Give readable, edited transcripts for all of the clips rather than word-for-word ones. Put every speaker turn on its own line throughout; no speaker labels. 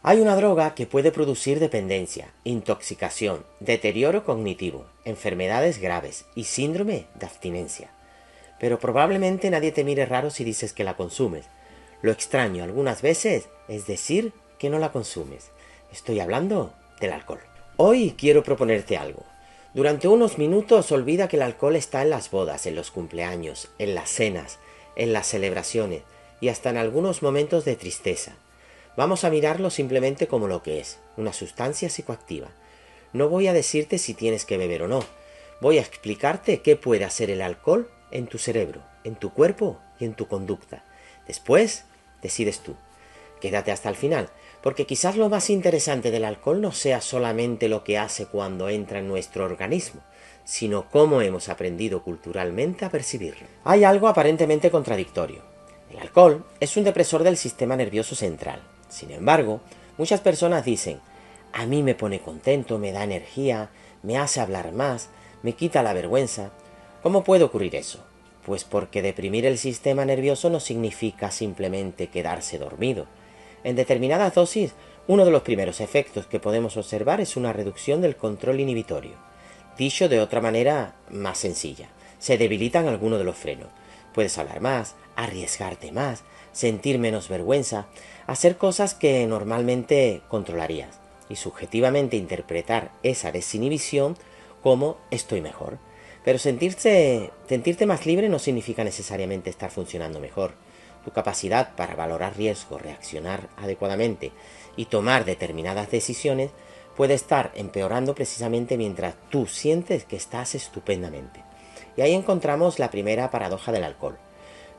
Hay una droga que puede producir dependencia, intoxicación, deterioro cognitivo, enfermedades graves y síndrome de abstinencia. Pero probablemente nadie te mire raro si dices que la consumes. Lo extraño algunas veces es decir que no la consumes. Estoy hablando del alcohol. Hoy quiero proponerte algo. Durante unos minutos olvida que el alcohol está en las bodas, en los cumpleaños, en las cenas, en las celebraciones y hasta en algunos momentos de tristeza. Vamos a mirarlo simplemente como lo que es, una sustancia psicoactiva. No voy a decirte si tienes que beber o no. Voy a explicarte qué puede hacer el alcohol en tu cerebro, en tu cuerpo y en tu conducta. Después, decides tú. Quédate hasta el final, porque quizás lo más interesante del alcohol no sea solamente lo que hace cuando entra en nuestro organismo, sino cómo hemos aprendido culturalmente a percibirlo. Hay algo aparentemente contradictorio. El alcohol es un depresor del sistema nervioso central. Sin embargo, muchas personas dicen, a mí me pone contento, me da energía, me hace hablar más, me quita la vergüenza. ¿Cómo puede ocurrir eso? Pues porque deprimir el sistema nervioso no significa simplemente quedarse dormido. En determinadas dosis, uno de los primeros efectos que podemos observar es una reducción del control inhibitorio. Dicho de otra manera más sencilla, se debilitan algunos de los frenos. Puedes hablar más, arriesgarte más, sentir menos vergüenza, hacer cosas que normalmente controlarías y subjetivamente interpretar esa desinhibición como estoy mejor. Pero sentirte más libre no significa necesariamente estar funcionando mejor. Tu capacidad para valorar riesgos, reaccionar adecuadamente y tomar determinadas decisiones puede estar empeorando precisamente mientras tú sientes que estás estupendamente. Y ahí encontramos la primera paradoja del alcohol.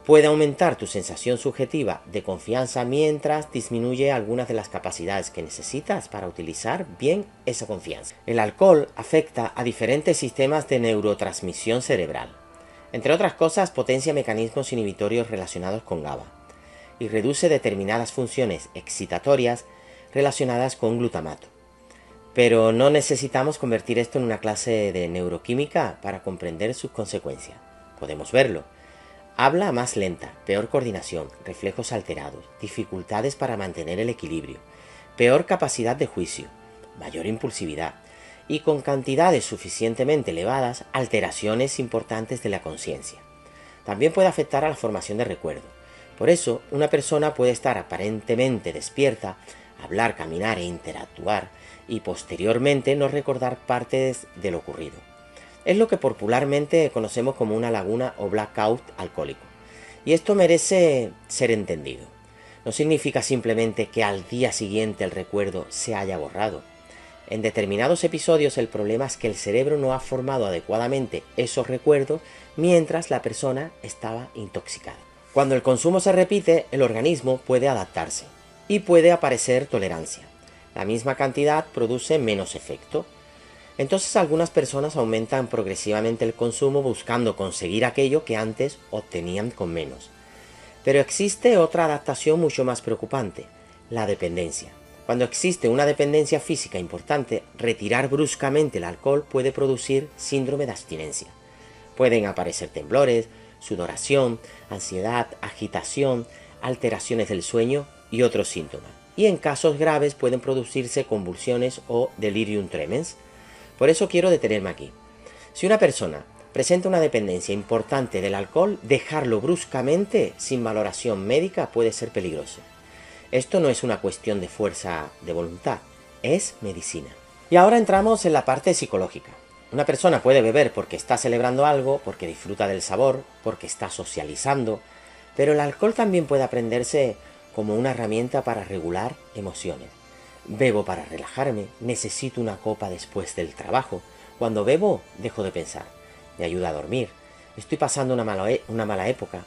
Puede aumentar tu sensación subjetiva de confianza mientras disminuye algunas de las capacidades que necesitas para utilizar bien esa confianza. El alcohol afecta a diferentes sistemas de neurotransmisión cerebral. Entre otras cosas, potencia mecanismos inhibitorios relacionados con GABA y reduce determinadas funciones excitatorias relacionadas con glutamato. Pero no necesitamos convertir esto en una clase de neuroquímica para comprender sus consecuencias. Podemos verlo. Habla más lenta, peor coordinación, reflejos alterados, dificultades para mantener el equilibrio, peor capacidad de juicio, mayor impulsividad y con cantidades suficientemente elevadas, alteraciones importantes de la conciencia. También puede afectar a la formación de recuerdo. Por eso, una persona puede estar aparentemente despierta, hablar, caminar e interactuar, y posteriormente no recordar partes de lo ocurrido. Es lo que popularmente conocemos como una laguna o blackout alcohólico. Y esto merece ser entendido. No significa simplemente que al día siguiente el recuerdo se haya borrado. En determinados episodios el problema es que el cerebro no ha formado adecuadamente esos recuerdos mientras la persona estaba intoxicada. Cuando el consumo se repite, el organismo puede adaptarse y puede aparecer tolerancia. La misma cantidad produce menos efecto. Entonces algunas personas aumentan progresivamente el consumo buscando conseguir aquello que antes obtenían con menos. Pero existe otra adaptación mucho más preocupante, la dependencia. Cuando existe una dependencia física importante, retirar bruscamente el alcohol puede producir síndrome de abstinencia. Pueden aparecer temblores, sudoración, ansiedad, agitación, alteraciones del sueño y otros síntomas. Y en casos graves pueden producirse convulsiones o delirium tremens. Por eso quiero detenerme aquí. Si una persona presenta una dependencia importante del alcohol, dejarlo bruscamente sin valoración médica puede ser peligroso. Esto no es una cuestión de fuerza de voluntad, es medicina. Y ahora entramos en la parte psicológica. Una persona puede beber porque está celebrando algo, porque disfruta del sabor, porque está socializando, pero el alcohol también puede aprenderse como una herramienta para regular emociones. Bebo para relajarme, necesito una copa después del trabajo. Cuando bebo, dejo de pensar. Me ayuda a dormir. Estoy pasando una mala época.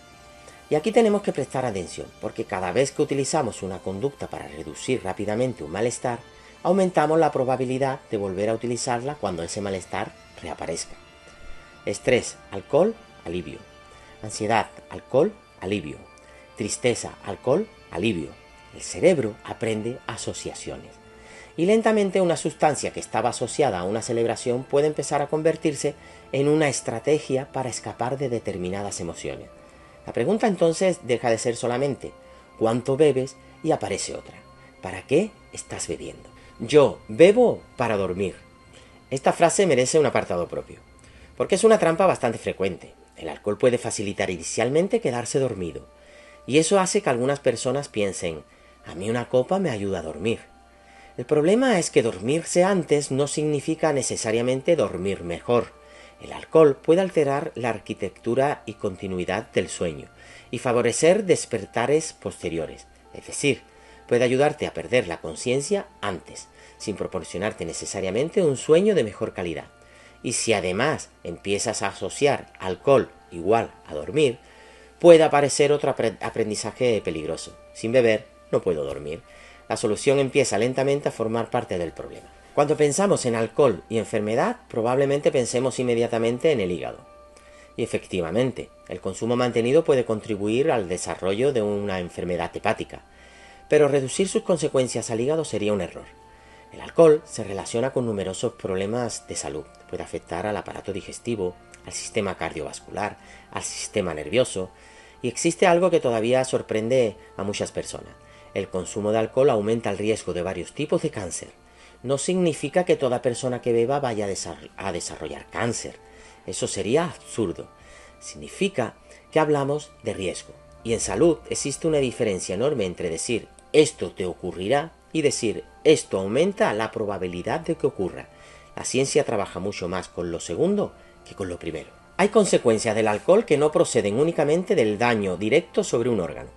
Y aquí tenemos que prestar atención, porque cada vez que utilizamos una conducta para reducir rápidamente un malestar, aumentamos la probabilidad de volver a utilizarla cuando ese malestar reaparezca. Estrés, alcohol, alivio. Ansiedad, alcohol, alivio. Tristeza, alcohol, alivio. El cerebro aprende asociaciones. Y lentamente una sustancia que estaba asociada a una celebración puede empezar a convertirse en una estrategia para escapar de determinadas emociones. La pregunta entonces deja de ser solamente ¿cuánto bebes? Y aparece otra. ¿Para qué estás bebiendo. Yo bebo para dormir. Esta frase merece un apartado propio, porque es una trampa bastante frecuente. El alcohol puede facilitar inicialmente quedarse dormido, y eso hace que algunas personas piensen, a mí una copa me ayuda a dormir. El problema es que dormirse antes no significa necesariamente dormir mejor. El alcohol puede alterar la arquitectura y continuidad del sueño y favorecer despertares posteriores, es decir, puede ayudarte a perder la conciencia antes, sin proporcionarte necesariamente un sueño de mejor calidad. Y si además empiezas a asociar alcohol igual a dormir, puede aparecer otro aprendizaje peligroso. Sin beber no puedo dormir. La solución empieza lentamente a formar parte del problema. Cuando pensamos en alcohol y enfermedad, probablemente pensemos inmediatamente en el hígado. Y efectivamente, el consumo mantenido puede contribuir al desarrollo de una enfermedad hepática, pero reducir sus consecuencias al hígado sería un error. El alcohol se relaciona con numerosos problemas de salud. Puede afectar al aparato digestivo, al sistema cardiovascular, al sistema nervioso, y existe algo que todavía sorprende a muchas personas. El consumo de alcohol aumenta el riesgo de varios tipos de cáncer. No significa que toda persona que beba vaya a desarrollar cáncer. Eso sería absurdo. Significa que hablamos de riesgo. Y en salud existe una diferencia enorme entre decir esto te ocurrirá y decir esto aumenta la probabilidad de que ocurra. La ciencia trabaja mucho más con lo segundo que con lo primero. Hay consecuencias del alcohol que no proceden únicamente del daño directo sobre un órgano.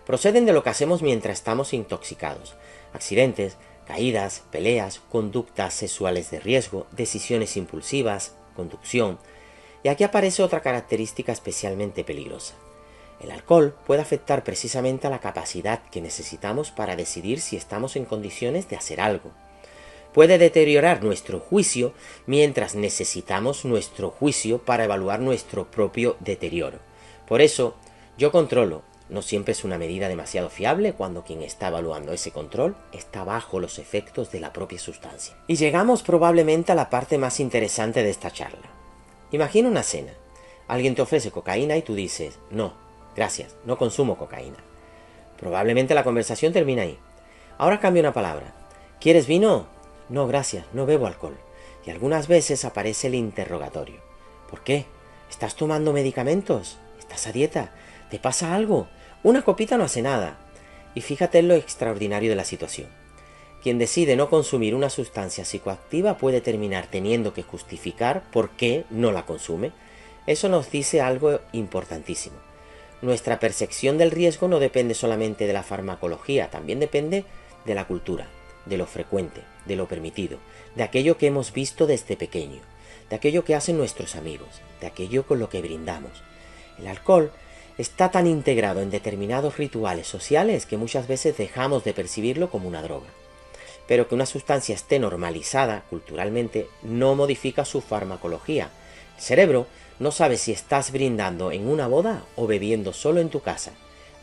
Proceden de lo que hacemos mientras estamos intoxicados. Accidentes, caídas, peleas, conductas sexuales de riesgo, decisiones impulsivas, conducción. Y aquí aparece otra característica especialmente peligrosa. El alcohol puede afectar precisamente a la capacidad que necesitamos para decidir si estamos en condiciones de hacer algo. Puede deteriorar nuestro juicio mientras necesitamos nuestro juicio para evaluar nuestro propio deterioro. Por eso, yo controlo. No siempre es una medida demasiado fiable cuando quien está evaluando ese control está bajo los efectos de la propia sustancia. Y llegamos probablemente a la parte más interesante de esta charla. Imagina una cena. Alguien te ofrece cocaína y tú dices, no, gracias, no consumo cocaína. Probablemente la conversación termina ahí. Ahora cambia una palabra. ¿Quieres vino? No, gracias, no bebo alcohol. Y algunas veces aparece el interrogatorio. ¿Por qué? ¿Estás tomando medicamentos? ¿Estás a dieta? ¿Te pasa algo? Una copita no hace nada. Y fíjate en lo extraordinario de la situación. Quien decide no consumir una sustancia psicoactiva puede terminar teniendo que justificar por qué no la consume. Eso nos dice algo importantísimo. Nuestra percepción del riesgo no depende solamente de la farmacología, también depende de la cultura, de lo frecuente, de lo permitido, de aquello que hemos visto desde pequeño, de aquello que hacen nuestros amigos, de aquello con lo que brindamos. El alcohol está tan integrado en determinados rituales sociales que muchas veces dejamos de percibirlo como una droga. Pero que una sustancia esté normalizada culturalmente no modifica su farmacología. El cerebro no sabe si estás brindando en una boda o bebiendo solo en tu casa.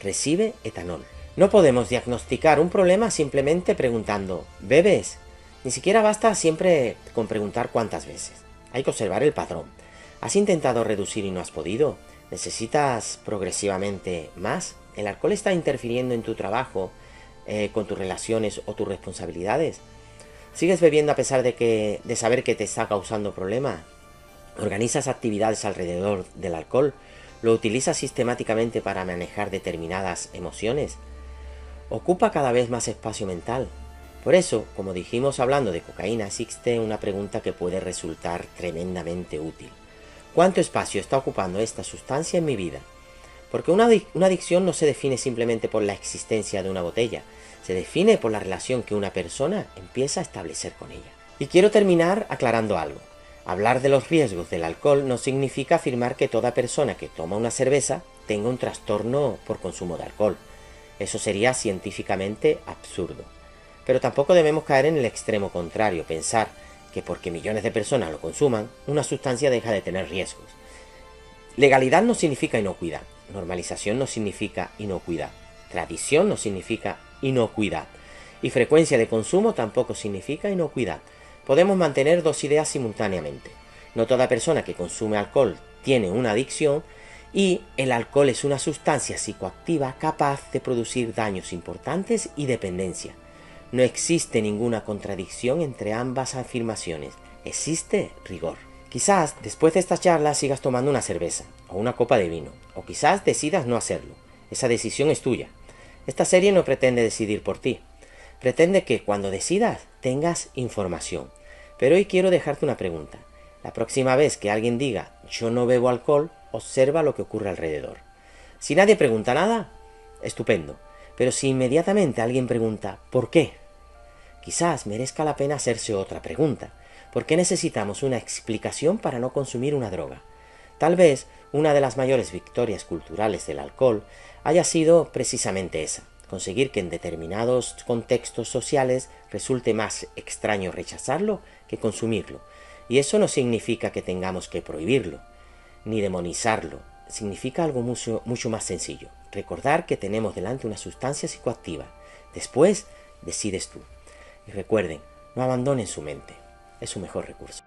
Recibe etanol. No podemos diagnosticar un problema simplemente preguntando ¿bebes? Ni siquiera basta siempre con preguntar cuántas veces. Hay que observar el patrón. ¿Has intentado reducir y no has podido? ¿Necesitas progresivamente más? ¿El alcohol está interfiriendo en tu trabajo, con tus relaciones o tus responsabilidades? ¿Sigues bebiendo a pesar de saber que te está causando problemas? ¿Organizas actividades alrededor del alcohol? ¿Lo utilizas sistemáticamente para manejar determinadas emociones? ¿Ocupa cada vez más espacio mental? Por eso, como dijimos hablando de cocaína, existe una pregunta que puede resultar tremendamente útil. ¿Cuánto espacio está ocupando esta sustancia en mi vida? Porque una adicción no se define simplemente por la existencia de una botella, se define por la relación que una persona empieza a establecer con ella. Y quiero terminar aclarando algo. Hablar de los riesgos del alcohol no significa afirmar que toda persona que toma una cerveza tenga un trastorno por consumo de alcohol. Eso sería científicamente absurdo. Pero tampoco debemos caer en el extremo contrario, pensar que porque millones de personas lo consuman, una sustancia deja de tener riesgos. Legalidad no significa inocuidad, normalización no significa inocuidad, tradición no significa inocuidad, y frecuencia de consumo tampoco significa inocuidad. Podemos mantener dos ideas simultáneamente. No toda persona que consume alcohol tiene una adicción, y el alcohol es una sustancia psicoactiva capaz de producir daños importantes y dependencia. No existe ninguna contradicción entre ambas afirmaciones. Existe rigor. Quizás después de esta charla sigas tomando una cerveza o una copa de vino, o quizás decidas no hacerlo. Esa decisión es tuya. Esta serie no pretende decidir por ti. Pretende que cuando decidas tengas información. Pero hoy quiero dejarte una pregunta. La próxima vez que alguien diga yo no bebo alcohol, observa lo que ocurre alrededor. Si nadie pregunta nada, estupendo. Pero si inmediatamente alguien pregunta ¿por qué? Quizás merezca la pena hacerse otra pregunta. ¿Por qué necesitamos una explicación para no consumir una droga? Tal vez una de las mayores victorias culturales del alcohol haya sido precisamente esa, conseguir que en determinados contextos sociales resulte más extraño rechazarlo que consumirlo. Y eso no significa que tengamos que prohibirlo, ni demonizarlo. Significa algo mucho más sencillo. Recordar que tenemos delante una sustancia psicoactiva. Después decides tú. Y recuerden, no abandonen su mente. Es su mejor recurso.